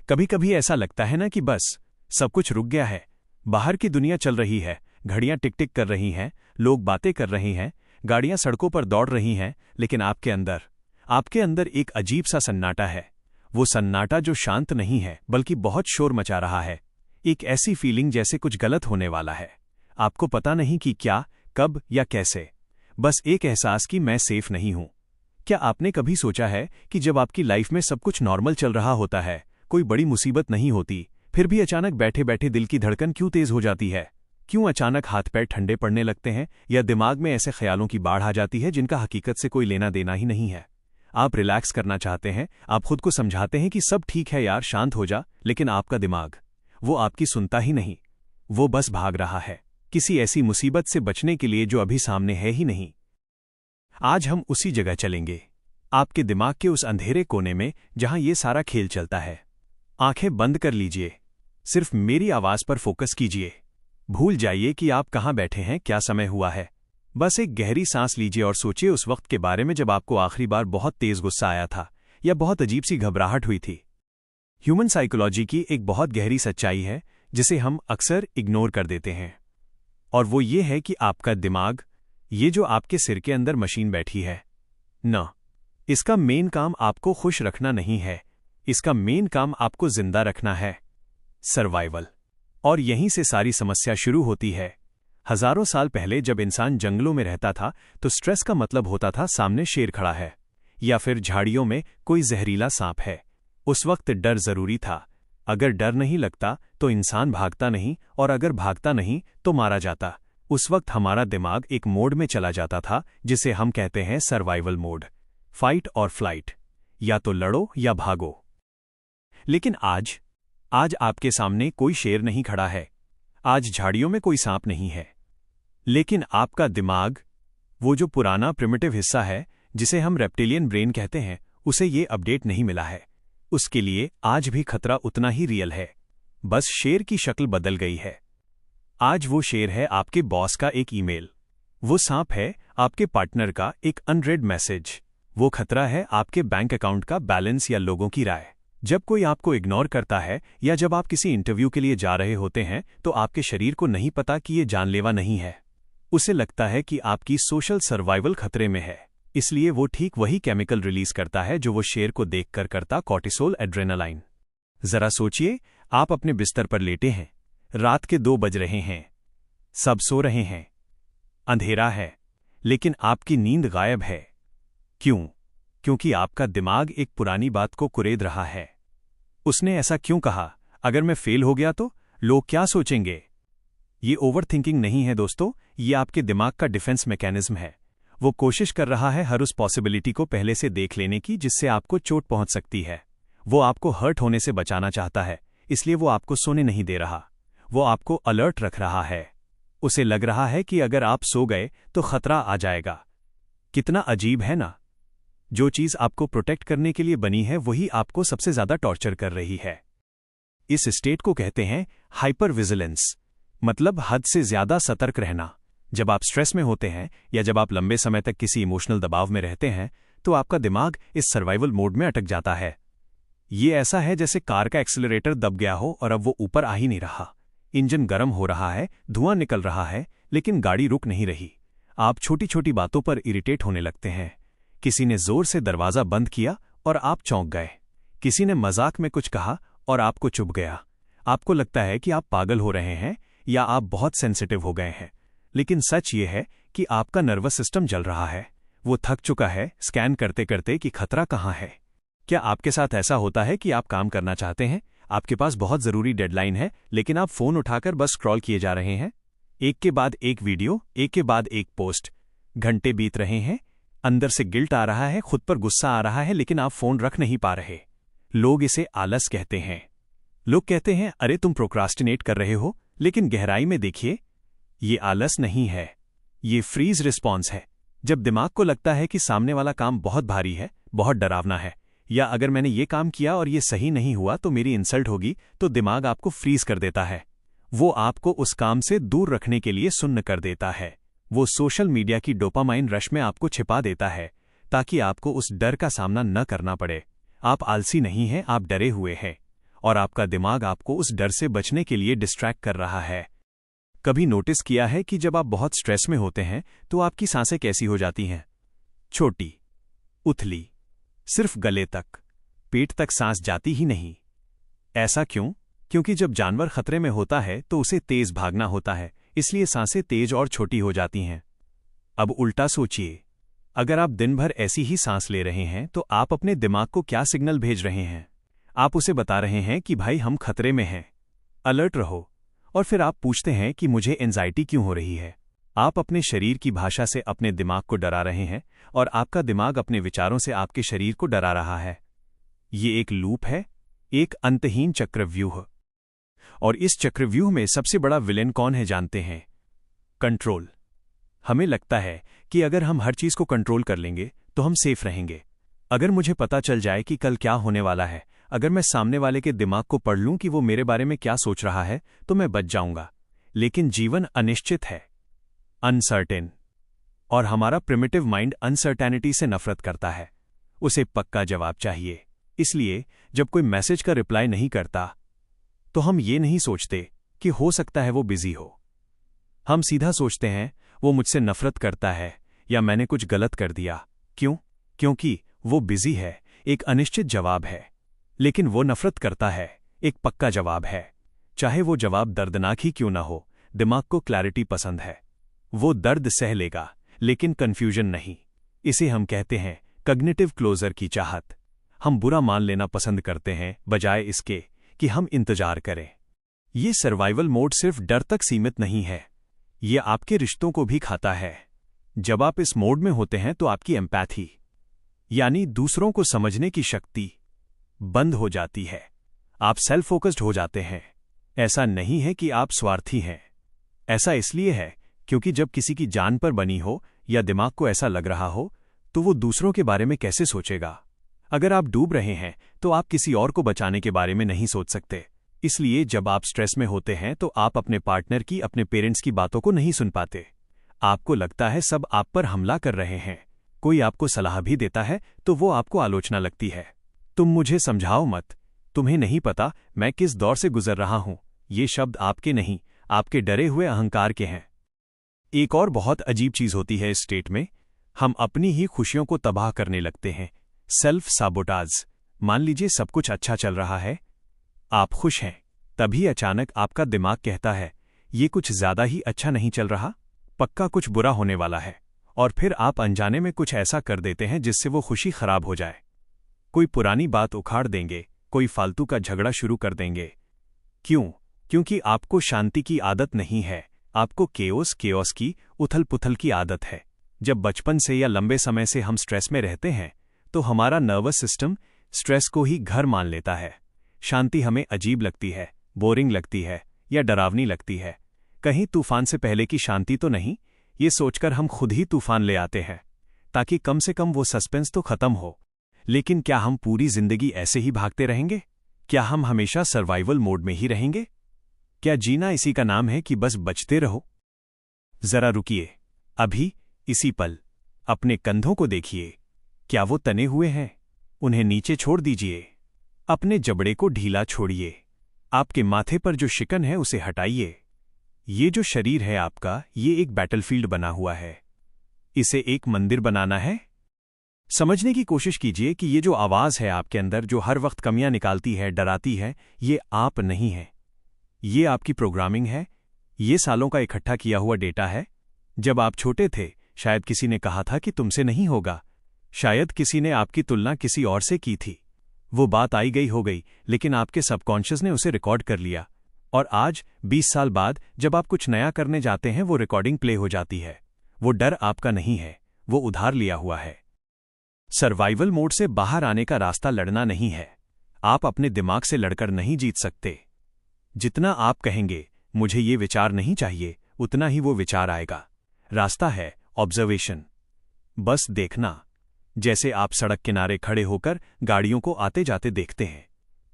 कभी कभी ऐसा लगता है ना कि बस सब कुछ रुक गया है। बाहर की दुनिया चल रही है, घड़ियां टिक टिक कर रही हैं, लोग बातें कर रहे हैं, गाड़ियां सड़कों पर दौड़ रही हैं, लेकिन आपके अंदर एक अजीब सा सन्नाटा है। वो सन्नाटा जो शांत नहीं है बल्कि बहुत शोर मचा रहा है। एक ऐसी फीलिंग जैसे कुछ गलत होने वाला है। आपको पता नहीं कि क्या, कब या कैसे। बस एक एहसास कि मैं सेफ नहीं हूं। क्या आपने कभी सोचा है कि जब आपकी लाइफ में सब कुछ नॉर्मल चल रहा होता है, कोई बड़ी मुसीबत नहीं होती, फिर भी अचानक बैठे बैठे दिल की धड़कन क्यों तेज हो जाती है? क्यों अचानक हाथ पैर ठंडे पड़ने लगते हैं, या दिमाग में ऐसे ख्यालों की बाढ़ आ जाती है जिनका हकीकत से कोई लेना देना ही नहीं है? आप रिलैक्स करना चाहते हैं, आप खुद को समझाते हैं कि सब ठीक है यार, शांत हो जा, लेकिन आपका दिमाग वो आपकी सुनता ही नहीं। वो बस भाग रहा है किसी ऐसी मुसीबत से बचने के लिए जो अभी सामने है ही नहीं। आज हम उसी जगह चलेंगे, आपके दिमाग के उस अंधेरे कोने में जहां ये सारा खेल चलता है। आंखें बंद कर लीजिए, सिर्फ मेरी आवाज पर फोकस कीजिए। भूल जाइए कि आप कहां बैठे हैं, क्या समय हुआ है। बस एक गहरी सांस लीजिए और सोचिए उस वक्त के बारे में जब आपको आखिरी बार बहुत तेज गुस्सा आया था या बहुत अजीब सी घबराहट हुई थी। ह्यूमन साइकोलॉजी की एक बहुत गहरी सच्चाई है जिसे हम अक्सर इग्नोर कर देते हैं, और वो ये है कि आपका दिमाग, ये जो आपके सिर के अंदर मशीन बैठी है न, इसका मेन काम आपको खुश रखना नहीं है, इसका मेन काम आपको जिंदा रखना है, सर्वाइवल। और यहीं से सारी समस्या शुरू होती है। हजारों साल पहले जब इंसान जंगलों में रहता था तो स्ट्रेस का मतलब होता था सामने शेर खड़ा है या फिर झाड़ियों में कोई जहरीला सांप है। उस वक्त डर जरूरी था। अगर डर नहीं लगता तो इंसान भागता नहीं, और अगर भागता नहीं तो मारा जाता। उस वक्त हमारा दिमाग एक मोड में चला जाता था जिसे हम कहते हैं सर्वाइवल मोड, फाइट और फ्लाइट, या तो लड़ो या भागो। लेकिन आज आपके सामने कोई शेर नहीं खड़ा है, आज झाड़ियों में कोई सांप नहीं है, लेकिन आपका दिमाग, वो जो पुराना प्रिमिटिव हिस्सा है जिसे हम रेप्टिलियन ब्रेन कहते हैं, उसे ये अपडेट नहीं मिला है। उसके लिए आज भी खतरा उतना ही रियल है, बस शेर की शक्ल बदल गई है। आज वो शेर है आपके बॉस का एक ईमेल, वो सांप है आपके पार्टनर का एक अनरेड मैसेज, वो खतरा है आपके बैंक अकाउंट का बैलेंस या लोगों की राय। जब कोई आपको इग्नोर करता है या जब आप किसी इंटरव्यू के लिए जा रहे होते हैं तो आपके शरीर को नहीं पता कि ये जानलेवा नहीं है। उसे लगता है कि आपकी सोशल सर्वाइवल खतरे में है, इसलिए वो ठीक वही केमिकल रिलीज करता है जो वो शेर को देखकर करता, कॉर्टिसोल, एड्रेनालाइन। जरा सोचिए, आप अपने बिस्तर पर लेटे हैं, रात के 2 बज रहे हैं, सब सो रहे हैं, अंधेरा है, लेकिन आपकी नींद गायब है। क्यों? क्योंकि आपका दिमाग एक पुरानी बात को कुरेद रहा है। उसने ऐसा क्यों कहा? अगर मैं फेल हो गया तो लोग क्या सोचेंगे? ये ओवर थिंकिंग नहीं है दोस्तों, ये आपके दिमाग का डिफेंस मैकेनिज्म है। वो कोशिश कर रहा है हर उस पॉसिबिलिटी को पहले से देख लेने की जिससे आपको चोट पहुंच सकती है। वो आपको हर्ट होने से बचाना चाहता है, इसलिए वो आपको सोने नहीं दे रहा, वो आपको अलर्ट रख रहा है। उसे लग रहा है कि अगर आप सो गए तो खतरा आ जाएगा। कितना अजीब है ना? जो चीज आपको प्रोटेक्ट करने के लिए बनी है वही आपको सबसे ज्यादा टॉर्चर कर रही है। इस स्टेट को कहते हैं हाइपर विजिलेंस, मतलब हद से ज्यादा सतर्क रहना। जब आप स्ट्रेस में होते हैं या जब आप लंबे समय तक किसी इमोशनल दबाव में रहते हैं तो आपका दिमाग इस सर्वाइवल मोड में अटक जाता है। ये ऐसा है जैसे कार का एक्सीलरेटर दब गया हो और अब वो ऊपर आ ही नहीं रहा। इंजन गर्म हो रहा है, धुआं निकल रहा है, लेकिन गाड़ी रुक नहीं रही। आप छोटी छोटी बातों पर इरिटेट होने लगते हैं। किसी ने जोर से दरवाजा बंद किया और आप चौंक गए। किसी ने मजाक में कुछ कहा और आपको चुभ गया। आपको लगता है कि आप पागल हो रहे हैं या आप बहुत सेंसिटिव हो गए हैं, लेकिन सच ये है कि आपका नर्वस सिस्टम जल रहा है। वो थक चुका है स्कैन करते करते कि खतरा कहाँ है। क्या आपके साथ ऐसा होता है कि आप काम करना चाहते हैं, आपके पास बहुत जरूरी डेडलाइन है, लेकिन आप फोन उठाकर बस स्क्रॉल किए जा रहे हैं, एक के बाद एक वीडियो, एक के बाद एक पोस्ट, घंटे बीत रहे हैं, अंदर से गिल्ट आ रहा है, खुद पर गुस्सा आ रहा है, लेकिन आप फोन रख नहीं पा रहे। लोग इसे आलस कहते हैं। लोग कहते हैं अरे तुम प्रोक्रास्टिनेट कर रहे हो, लेकिन गहराई में देखिए, ये आलस नहीं है, ये फ्रीज रिस्पॉन्स है। जब दिमाग को लगता है कि सामने वाला काम बहुत भारी है, बहुत डरावना है, या अगर मैंने ये काम किया और ये सही नहीं हुआ तो मेरी इंसल्ट होगी, तो दिमाग आपको फ्रीज कर देता है। वो आपको उस काम से दूर रखने के लिए सुन्न कर देता है। वो सोशल मीडिया की डोपामाइन रश में आपको छिपा देता है ताकि आपको उस डर का सामना न करना पड़े। आप आलसी नहीं हैं, आप डरे हुए हैं। और आपका दिमाग आपको उस डर से बचने के लिए डिस्ट्रैक्ट कर रहा है। कभी नोटिस किया है कि जब आप बहुत स्ट्रेस में होते हैं तो आपकी सांसें कैसी हो जाती हैं? छोटी, उथली, सिर्फ गले तक, पेट तक सांस जाती ही नहीं। ऐसा क्यों? क्योंकि जब जानवर खतरे में होता है तो उसे तेज भागना होता है, इसलिए सांसें तेज और छोटी हो जाती हैं। अब उल्टा सोचिए, अगर आप दिन भर ऐसी ही सांस ले रहे हैं तो आप अपने दिमाग को क्या सिग्नल भेज रहे हैं? आप उसे बता रहे हैं कि भाई हम खतरे में हैं, अलर्ट रहो। और फिर आप पूछते हैं कि मुझे एंजाइटी क्यों हो रही है? आप अपने शरीर की भाषा से अपने दिमाग को डरा रहे हैं और आपका दिमाग अपने विचारों से आपके शरीर को डरा रहा है। ये एक लूप है, एक अंतहीन चक्रव्यूह। और इस चक्रव्यूह में सबसे बड़ा विलेन कौन है जानते हैं? कंट्रोल। हमें लगता है कि अगर हम हर चीज को कंट्रोल कर लेंगे तो हम सेफ रहेंगे। अगर मुझे पता चल जाए कि कल क्या होने वाला है, अगर मैं सामने वाले के दिमाग को पढ़ लूं कि वो मेरे बारे में क्या सोच रहा है, तो मैं बच जाऊंगा। लेकिन जीवन अनिश्चित है, अनसर्टेन। और हमारा प्रिमिटिव माइंड अनसर्टेनिटी से नफरत करता है। उसे पक्का जवाब चाहिए। इसलिए जब कोई मैसेज का रिप्लाई नहीं करता तो हम ये नहीं सोचते कि हो सकता है वो बिजी हो। हम सीधा सोचते हैं वो मुझसे नफरत करता है या मैंने कुछ गलत कर दिया। क्यों? क्योंकि वो बिजी है, एक अनिश्चित जवाब है। लेकिन वो नफरत करता है, एक पक्का जवाब है। चाहे वो जवाब दर्दनाक ही क्यों ना हो, दिमाग को क्लैरिटी पसंद है। वो दर्द सह लेगा, लेकिन कंफ्यूजन नहीं। इसे हम कहते हैं कॉग्निटिव क्लोजर की चाहत। हम बुरा मान लेना पसंद करते हैं बजाय इसके कि हम इंतजार करें। ये सर्वाइवल मोड सिर्फ डर तक सीमित नहीं है, ये आपके रिश्तों को भी खाता है। जब आप इस मोड में होते हैं तो आपकी एम्पैथी, यानी दूसरों को समझने की शक्ति, बंद हो जाती है। आप सेल्फ फोकस्ड हो जाते हैं। ऐसा नहीं है कि आप स्वार्थी हैं, ऐसा इसलिए है क्योंकि जब किसी की जान पर बनी हो या दिमाग को ऐसा लग रहा हो तो वो दूसरों के बारे में कैसे सोचेगा? अगर आप डूब रहे हैं तो आप किसी और को बचाने के बारे में नहीं सोच सकते। इसलिए जब आप स्ट्रेस में होते हैं तो आप अपने पार्टनर की, अपने पेरेंट्स की बातों को नहीं सुन पाते। आपको लगता है सब आप पर हमला कर रहे हैं। कोई आपको सलाह भी देता है तो वो आपको आलोचना लगती है। तुम मुझे समझाओ मत, तुम्हें नहीं पता मैं किस दौर से गुजर रहा हूं। ये शब्द आपके नहीं, आपके डरे हुए अहंकार के हैं। एक और बहुत अजीब चीज होती है इस स्टेट में, हम अपनी ही खुशियों को तबाह करने लगते हैं। सेल्फ साबोटाज। मान लीजिए सब कुछ अच्छा चल रहा है, आप खुश हैं, तभी अचानक आपका दिमाग कहता है ये कुछ ज्यादा ही अच्छा नहीं चल रहा, पक्का कुछ बुरा होने वाला है। और फिर आप अनजाने में कुछ ऐसा कर देते हैं जिससे वो खुशी खराब हो जाए। कोई पुरानी बात उखाड़ देंगे, कोई फालतू का झगड़ा शुरू कर देंगे। क्यों? क्योंकि आपको शांति की आदत नहीं है, आपको केओस की, उथल पुथल की आदत है। जब बचपन से या लंबे समय से हम स्ट्रेस में रहते हैं तो हमारा नर्वस सिस्टम स्ट्रेस को ही घर मान लेता है। शांति हमें अजीब लगती है, बोरिंग लगती है या डरावनी लगती है। कहीं तूफान से पहले की शांति तो नहीं, ये सोचकर हम खुद ही तूफान ले आते हैं ताकि कम से कम वो सस्पेंस तो खत्म हो। लेकिन क्या हम पूरी जिंदगी ऐसे ही भागते रहेंगे? क्या हम हमेशा सर्वाइवल मोड में ही रहेंगे? क्या जीना इसी का नाम है कि बस बचते रहो? जरा रुकिए, अभी इसी पल अपने कंधों को देखिए। क्या वो तने हुए हैं? उन्हें नीचे छोड़ दीजिए। अपने जबड़े को ढीला छोड़िए। आपके माथे पर जो शिकन है उसे हटाइए। ये जो शरीर है आपका, ये एक बैटलफील्ड बना हुआ है। इसे एक मंदिर बनाना है। समझने की कोशिश कीजिए कि ये जो आवाज है आपके अंदर, जो हर वक्त कमियां निकालती है, डराती है, ये आप नहीं है। ये आपकी प्रोग्रामिंग है। ये सालों का इकट्ठा किया हुआ डेटा है। जब आप छोटे थे शायद किसी ने कहा था कि तुमसे नहीं होगा। शायद किसी ने आपकी तुलना किसी और से की थी। वो बात आई गई हो गई, लेकिन आपके सबकॉन्शियस ने उसे रिकॉर्ड कर लिया। और आज 20 साल बाद जब आप कुछ नया करने जाते हैं वो रिकॉर्डिंग प्ले हो जाती है। वो डर आपका नहीं है, वो उधार लिया हुआ है। सर्वाइवल मोड से बाहर आने का रास्ता लड़ना नहीं है। आप अपने दिमाग से लड़कर नहीं जीत सकते। जितना आप कहेंगे मुझे ये विचार नहीं चाहिए, उतना ही वो विचार आएगा। रास्ता है ऑब्जर्वेशन, बस देखना। जैसे आप सड़क किनारे खड़े होकर गाड़ियों को आते जाते देखते हैं।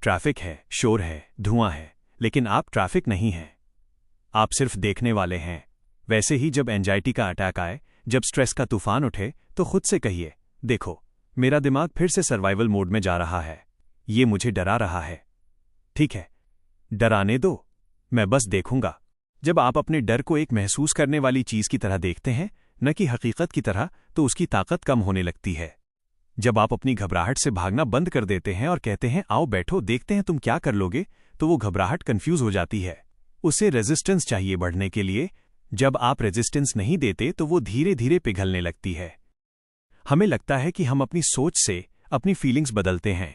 ट्रैफिक है, शोर है, धुआं है, लेकिन आप ट्रैफिक नहीं हैं, आप सिर्फ देखने वाले हैं। वैसे ही जब एंजाइटी का अटैक आए, जब स्ट्रेस का तूफान उठे, तो खुद से कहिए, देखो मेरा दिमाग फिर से सर्वाइवल मोड में जा रहा है, ये मुझे डरा रहा है। ठीक है, डराने दो, मैं बस देखूंगा। जब आप अपने डर को एक महसूस करने वाली चीज की तरह देखते हैं, न कि हकीकत की तरह, तो उसकी ताकत कम होने लगती है। जब आप अपनी घबराहट से भागना बंद कर देते हैं और कहते हैं आओ बैठो देखते हैं तुम क्या कर लोगे, तो वो घबराहट कंफ्यूज हो जाती है। उसे रेजिस्टेंस चाहिए बढ़ने के लिए। जब आप रेजिस्टेंस नहीं देते तो वो धीरे धीरे पिघलने लगती है। हमें लगता है कि हम अपनी सोच से अपनी फीलिंग्स बदलते हैं,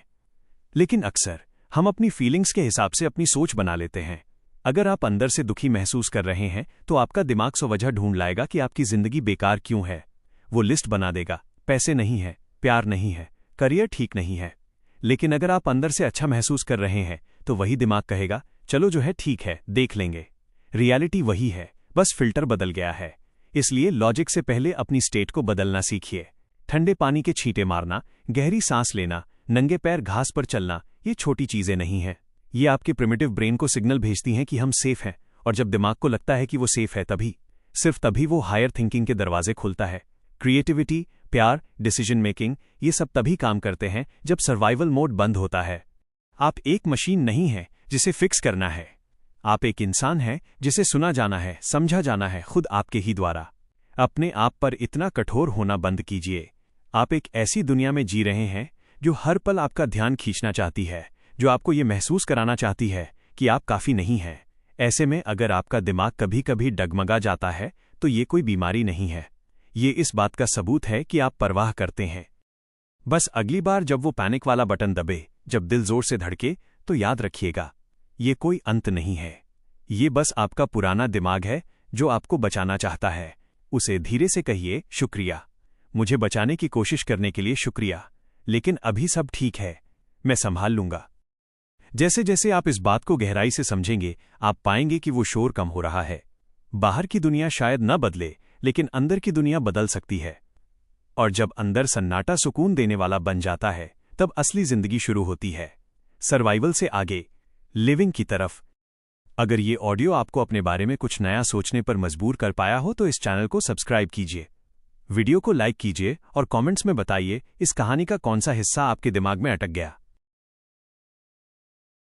लेकिन अक्सर हम अपनी फीलिंग्स के हिसाब से अपनी सोच बना लेते हैं। अगर आप अंदर से दुखी महसूस कर रहे हैं तो आपका दिमाग सौ वजह ढूंढ लाएगा कि आपकी जिंदगी बेकार क्यों है। वो लिस्ट बना देगा, पैसे नहीं है, प्यार नहीं है, करियर ठीक नहीं है। लेकिन अगर आप अंदर से अच्छा महसूस कर रहे हैं तो वही दिमाग कहेगा चलो जो है ठीक है, देख लेंगे। रियलिटी वही है, बस फिल्टर बदल गया है। इसलिए लॉजिक से पहले अपनी स्टेट को बदलना सीखिए। ठंडे पानी के छींटे मारना, गहरी सांस लेना, नंगे पैर घास पर चलना, ये छोटी चीजें नहीं हैं। ये आपके प्रिमिटिव ब्रेन को सिग्नल भेजती हैं कि हम सेफ हैं, और जब दिमाग को लगता है कि वो सेफ है तभी, सिर्फ तभी वो हायर थिंकिंग के दरवाजे खुलता है। क्रिएटिविटी, प्यार, डिसीजन मेकिंग, ये सब तभी काम करते हैं जब सर्वाइवल मोड बंद होता है। आप एक मशीन नहीं हैं जिसे फिक्स करना है। आप एक इंसान हैं जिसे सुना जाना है, समझा जाना है, खुद आपके ही द्वारा। अपने आप पर इतना कठोर होना बंद कीजिए। आप एक ऐसी दुनिया में जी रहे हैं जो हर पल आपका ध्यान खींचना चाहती है, जो आपको ये महसूस कराना चाहती है कि आप काफी नहीं हैं। ऐसे में अगर आपका दिमाग कभी कभी डगमगा जाता है तो ये कोई बीमारी नहीं है, ये इस बात का सबूत है कि आप परवाह करते हैं। बस अगली बार जब वो पैनिक वाला बटन दबे, जब दिल जोर से धड़के, तो याद रखिएगा ये कोई अंत नहीं है। ये बस आपका पुराना दिमाग है जो आपको बचाना चाहता है। उसे धीरे से कहिए शुक्रिया, मुझे बचाने की कोशिश करने के लिए शुक्रिया, लेकिन अभी सब ठीक है, मैं संभाल लूंगा। जैसे जैसे आप इस बात को गहराई से समझेंगे, आप पाएंगे कि वो शोर कम हो रहा है। बाहर की दुनिया शायद न बदले, लेकिन अंदर की दुनिया बदल सकती है। और जब अंदर सन्नाटा सुकून देने वाला बन जाता है, तब असली जिंदगी शुरू होती है, सर्वाइवल से आगे, लिविंग की तरफ। अगर ये ऑडियो आपको अपने बारे में कुछ नया सोचने पर मजबूर कर पाया हो तो इस चैनल को सब्सक्राइब कीजिए, वीडियो को लाइक कीजिए और कमेंट्स में बताइए इस कहानी का कौन सा हिस्सा आपके दिमाग में अटक गया।